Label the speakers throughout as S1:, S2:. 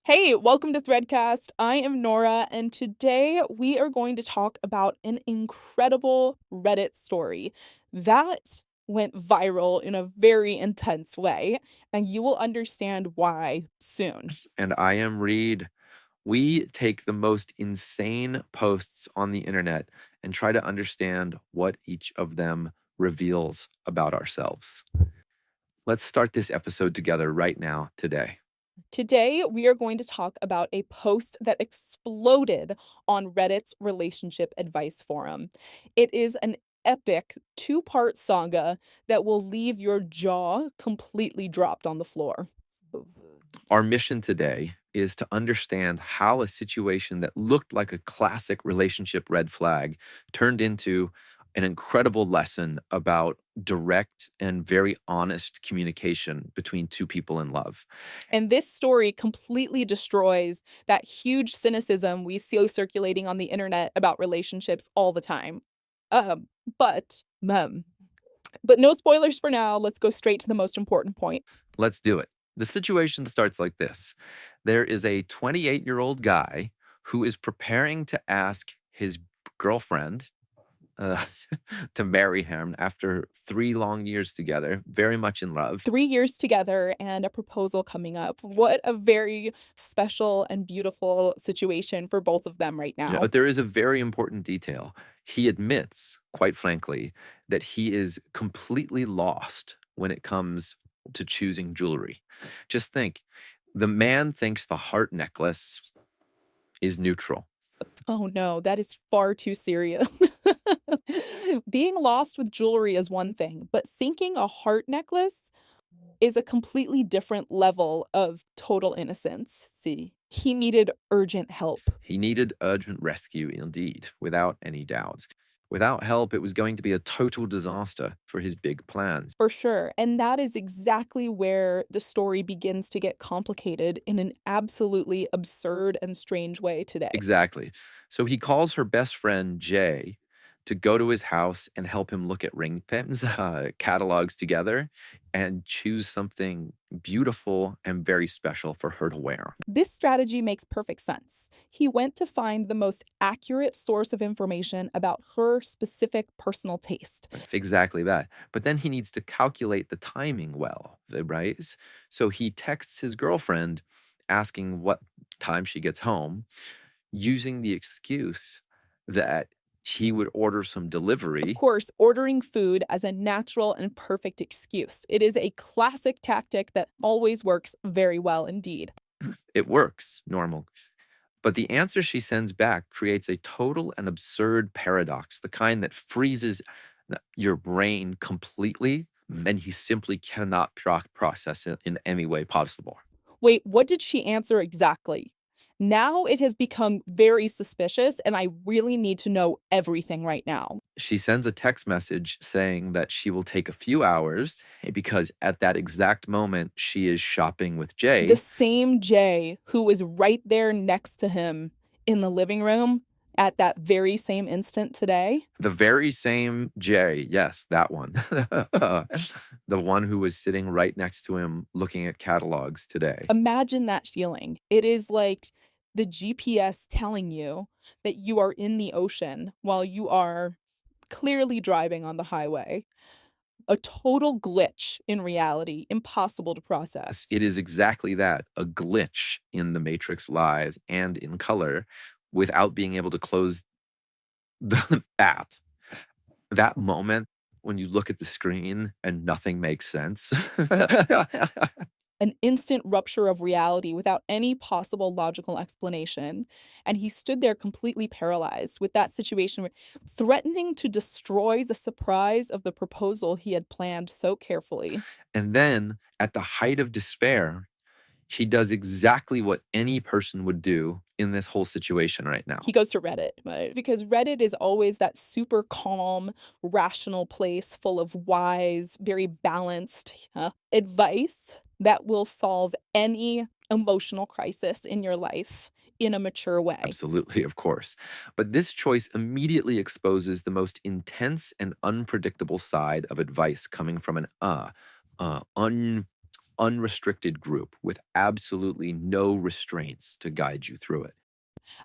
S1: Hey, welcome to ThreadCast. I am Nora, and today we are going to talk about an incredible Reddit story that went viral in a very intense way, and you will understand why soon.
S2: And I am Reed. We take the most insane posts on the internet and try to understand what each of them reveals about ourselves. Let's start this episode together right now, today.
S1: Today, we are going to talk about a post that exploded on Reddit's relationship advice forum. It is an epic two-part saga that will leave your jaw completely dropped on the floor.
S2: Our mission today is to understand how a situation that looked like a classic relationship red flag turned into an incredible lesson about direct and very honest communication between two people in love.
S1: And this story completely destroys that huge cynicism we see circulating on the internet about relationships all the time. Um, but, um, but no spoilers for now. Let's go straight to the most important points.
S2: Let's do it. The situation starts like this. There is a 28-year-old guy who is preparing to ask his girlfriend uh, to marry him after 3 long years together, very much in love.
S1: 3 years together and a proposal coming up. What a very special and beautiful situation for both of them right
S2: Yeah,
S1: now.
S2: but there is a very important detail. He admits, quite frankly, that he is completely lost when it comes to choosing jewelry. Just think, the man thinks the heart necklace is neutral.
S1: Oh no, that is far too serious. Being lost with jewelry is one thing, but sinking a heart necklace is a completely different level of total innocence. See, he needed urgent help.
S2: He needed urgent rescue indeed, without any doubt. Without help, it was going to be a total disaster for his big plans.
S1: For sure. And that is exactly where the story begins to get complicated in an absolutely absurd and strange way today.
S2: Exactly. So he calls her best friend, Jay, to go to his house and help him look at ring pins, catalogs together, and choose something beautiful and very special for her to wear.
S1: This strategy makes perfect sense. He went to find the most accurate source of information about her specific personal taste.
S2: Exactly that. But then he needs to calculate the timing well, right? So he texts his girlfriend asking what time she gets home, using the excuse that he would order some
S1: Of
S2: delivery.
S1: course, ordering food as a natural and perfect excuse. It is a classic tactic that always works very well indeed.
S2: It works, normal. But the answer she sends back creates a total and absurd paradox, the kind that freezes your brain completely, and he simply cannot process it in any way possible.
S1: Wait, what did she answer exactly? Now it has become very suspicious, and I really need to know everything right now.
S2: She sends a text message saying that she will take a few hours because at that exact moment she is shopping with
S1: The
S2: Jay.
S1: same Jay who was right there next to him in the living room at that very same instant today.
S2: The very same Jay, yes, that one. The one who was sitting right next to him looking at catalogs today.
S1: Imagine that feeling. It is like the GPS telling you that you are in the ocean while you are clearly driving on the highway. A total glitch in reality, impossible to process.
S2: It is exactly that, a glitch in the Matrix lies and in color without being able to close the app. That moment when you look at the screen and nothing makes sense.
S1: An instant rupture of reality without any possible logical explanation. And he stood there completely paralyzed with that situation, threatening to destroy the surprise of the proposal he had planned so carefully.
S2: And then, at the height of despair, he does exactly what any person would do in this whole situation right now.
S1: He goes to Reddit, right? Because Reddit is always that super calm, rational place full of wise, very balanced advice that will solve any emotional crisis in your life in a mature way.
S2: Absolutely, of course. But this choice immediately exposes the most intense and unpredictable side of advice coming from an unrestricted group with absolutely no restraints to guide you through it.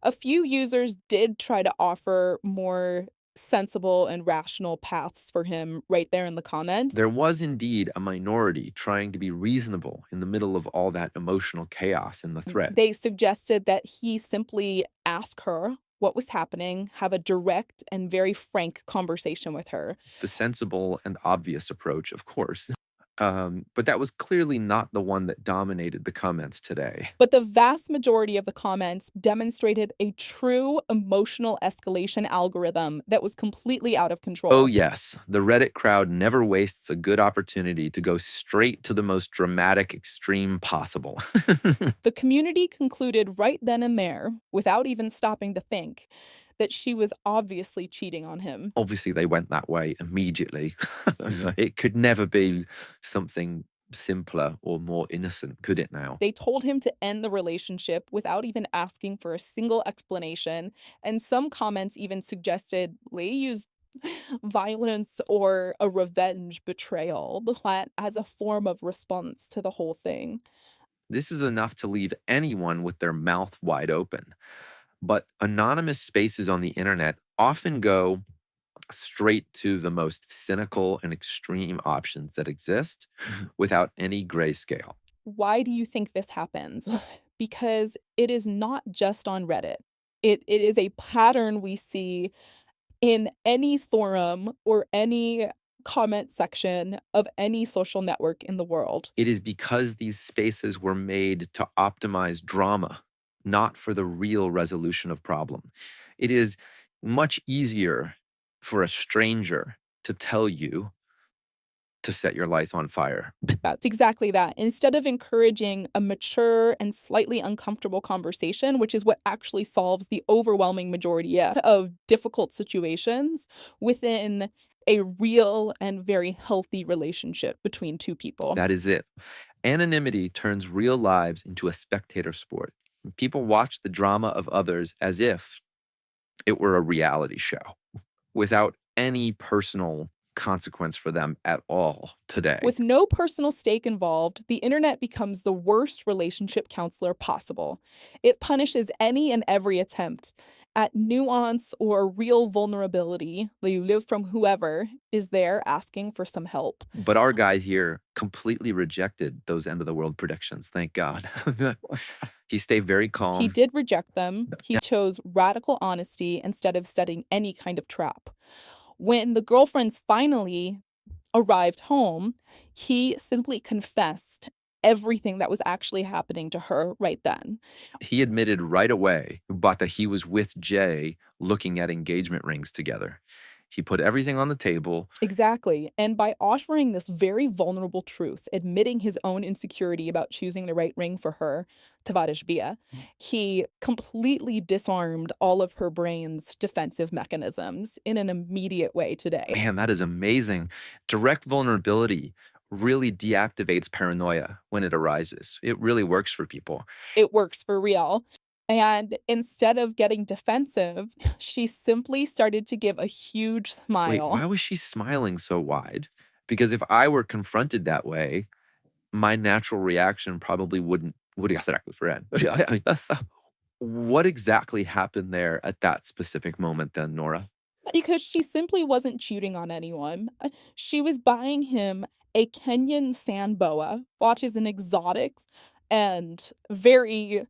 S1: A few users did try to offer more sensible and rational paths for him right there in the comments.
S2: There was indeed a minority trying to be reasonable in the middle of all that emotional chaos in the thread.
S1: They suggested that he simply ask her what was happening, have a direct and very frank conversation with her.
S2: The sensible and obvious approach, of course. But that was clearly not the one that dominated the comments today.
S1: But the vast majority of the comments demonstrated a true emotional escalation algorithm that was completely out of
S2: Oh,
S1: control.
S2: yes. The Reddit crowd never wastes a good opportunity to go straight to the most dramatic extreme possible.
S1: The community concluded right then and there, without even stopping to think, that she was obviously cheating on him.
S2: Obviously, they went that way immediately. It could never be something simpler or more innocent, could it now?
S1: They told him to end the relationship without even asking for a single explanation, and some comments even suggested Lee used violence or a revenge betrayal as a form of response to the whole thing.
S2: This is enough to leave anyone with their mouth wide open. But anonymous spaces on the internet often go straight to the most cynical and extreme options that exist without any grayscale.
S1: Why do you think this happens? Because it is not just on Reddit. It is a pattern we see in any forum or any comment section of any social network in the world.
S2: It is because these spaces were made to optimize drama, not for the real resolution of problem. It is much easier for a stranger to tell you to set your life on fire.
S1: That's exactly that. Instead of encouraging a mature and slightly uncomfortable conversation, which is what actually solves the overwhelming majority of difficult situations within a real and very healthy relationship between two people.
S2: That is it. Anonymity turns real lives into a spectator sport. People watch the drama of others as if it were a reality show without any personal consequence for them at all today.
S1: With no personal stake involved, the internet becomes the worst relationship counselor possible. It punishes any and every attempt at nuance or real vulnerability that you live from whoever is there asking for some help.
S2: But our guy here completely rejected those end of the world predictions. Thank God. He stayed very calm.
S1: He did reject them. He chose radical honesty instead of setting any kind of trap. When the girlfriends finally arrived home, he simply confessed everything that was actually happening to her right then.
S2: He admitted right away, but that he was with Jay looking at engagement rings together. He put everything on the table.
S1: Exactly. And by offering this very vulnerable truth, admitting his own insecurity about choosing the right ring for her, Tavares, he completely disarmed all of her brain's defensive mechanisms in an immediate way today.
S2: Man, that is amazing. Direct vulnerability really deactivates paranoia when it arises. It really works for people.
S1: It works for real. And instead of getting defensive, she simply started to give a huge
S2: Wait,
S1: smile.
S2: why was she smiling so wide? Because if I were confronted that way, my natural reaction probably would What exactly happened there at that specific moment then, Nora?
S1: Because she simply wasn't cheating on anyone. She was buying him a Kenyan sand boa, which is an exotic and very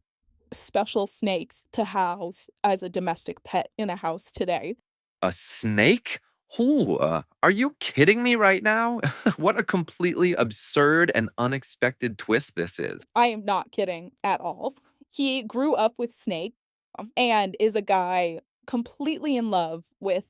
S1: special snakes to house as a domestic pet in a house today.
S2: A snake? Ooh, are you kidding me right now? What a completely absurd and unexpected twist this is.
S1: I am not kidding at all. He grew up with snake and is a guy completely in love with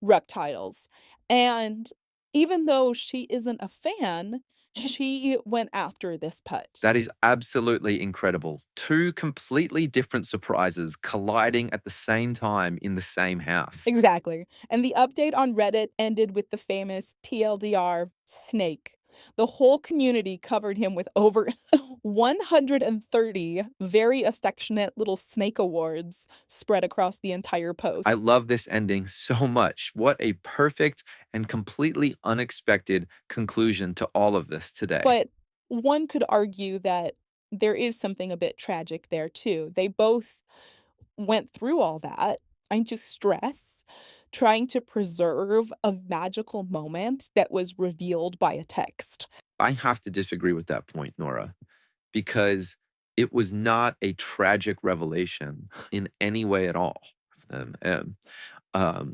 S1: reptiles. And even though she isn't a fan, she went after this pet.
S2: That is absolutely incredible. Two completely different surprises colliding at the same time in the same house.
S1: Exactly. And the update on Reddit ended with the famous TLDR snake. The whole community covered him with over 130 very affectionate little snake awards spread across the entire post.
S2: I love this ending so much. What a perfect and completely unexpected conclusion to all of this today.
S1: But one could argue that there is something a bit tragic there too. They both went through all that, trying to stress, trying to preserve a magical moment that was revealed by a text.
S2: I have to disagree with that point, Nora, because it was not a tragic revelation in any way at all for them.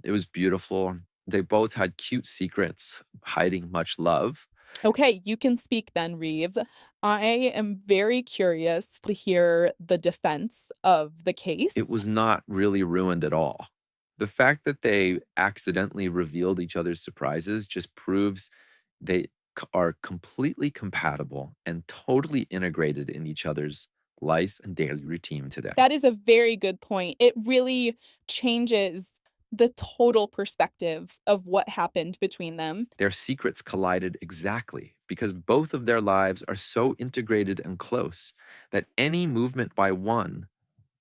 S2: It was beautiful. They both had cute secrets, hiding much love.
S1: Okay, you can speak then, Reeves. I am very curious to hear the defense of the
S2: It
S1: case.
S2: was not really ruined at all. The fact that they accidentally revealed each other's surprises just proves they are completely compatible and totally integrated in each other's lives and daily routine today.
S1: That is a very good point. It really changes the total perspectives of what happened between them.
S2: Their secrets collided exactly because both of their lives are so integrated and close that any movement by one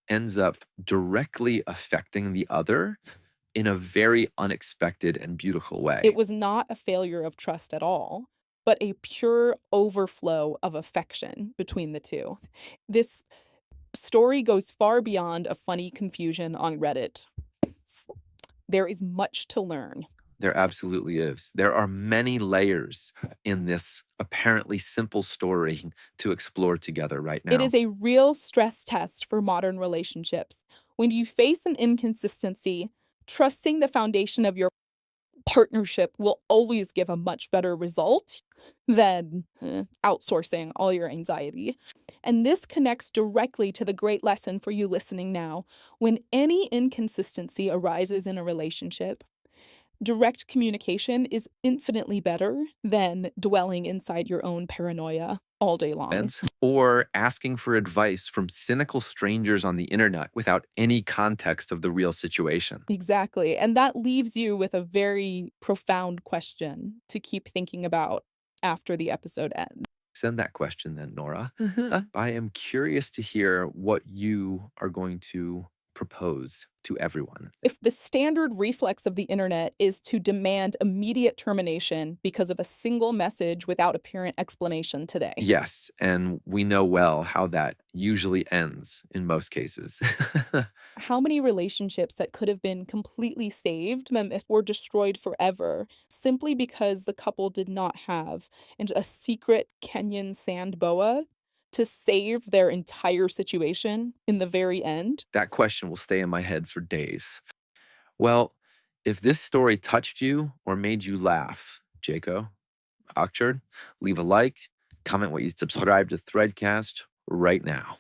S2: ends up directly affecting the other in a very unexpected and beautiful way.
S1: It was not a failure of trust at all, but a pure overflow of affection between the two. This story goes far beyond a funny confusion on Reddit. There is much to learn.
S2: There absolutely is. There are many layers in this apparently simple story to explore together right
S1: It
S2: now.
S1: is a real stress test for modern relationships. When you face an inconsistency, trusting the foundation of your partnership will always give a much better result than outsourcing all your anxiety. And this connects directly to the great lesson for you listening now. When any inconsistency arises in a relationship, direct communication is infinitely better than dwelling inside your own paranoia all day long.
S2: Or asking for advice from cynical strangers on the internet without any context of the real situation.
S1: Exactly. And that leaves you with a very profound question to keep thinking about after the episode ends.
S2: Send that question then, Nora. I am curious to hear what you are going to propose to everyone.
S1: If the standard reflex of the internet is to demand immediate termination because of a single message without apparent explanation today.
S2: Yes, and we know well how that usually ends in most cases.
S1: How many relationships that could have been completely saved were destroyed forever simply because the couple did not have a secret Kenyan sand boa to save their entire situation in the very end?
S2: That question will stay in my head for days. Well, if this story touched you or made you laugh, Jaco, Akchard, leave a like, comment what you subscribe to ThreadCast right now.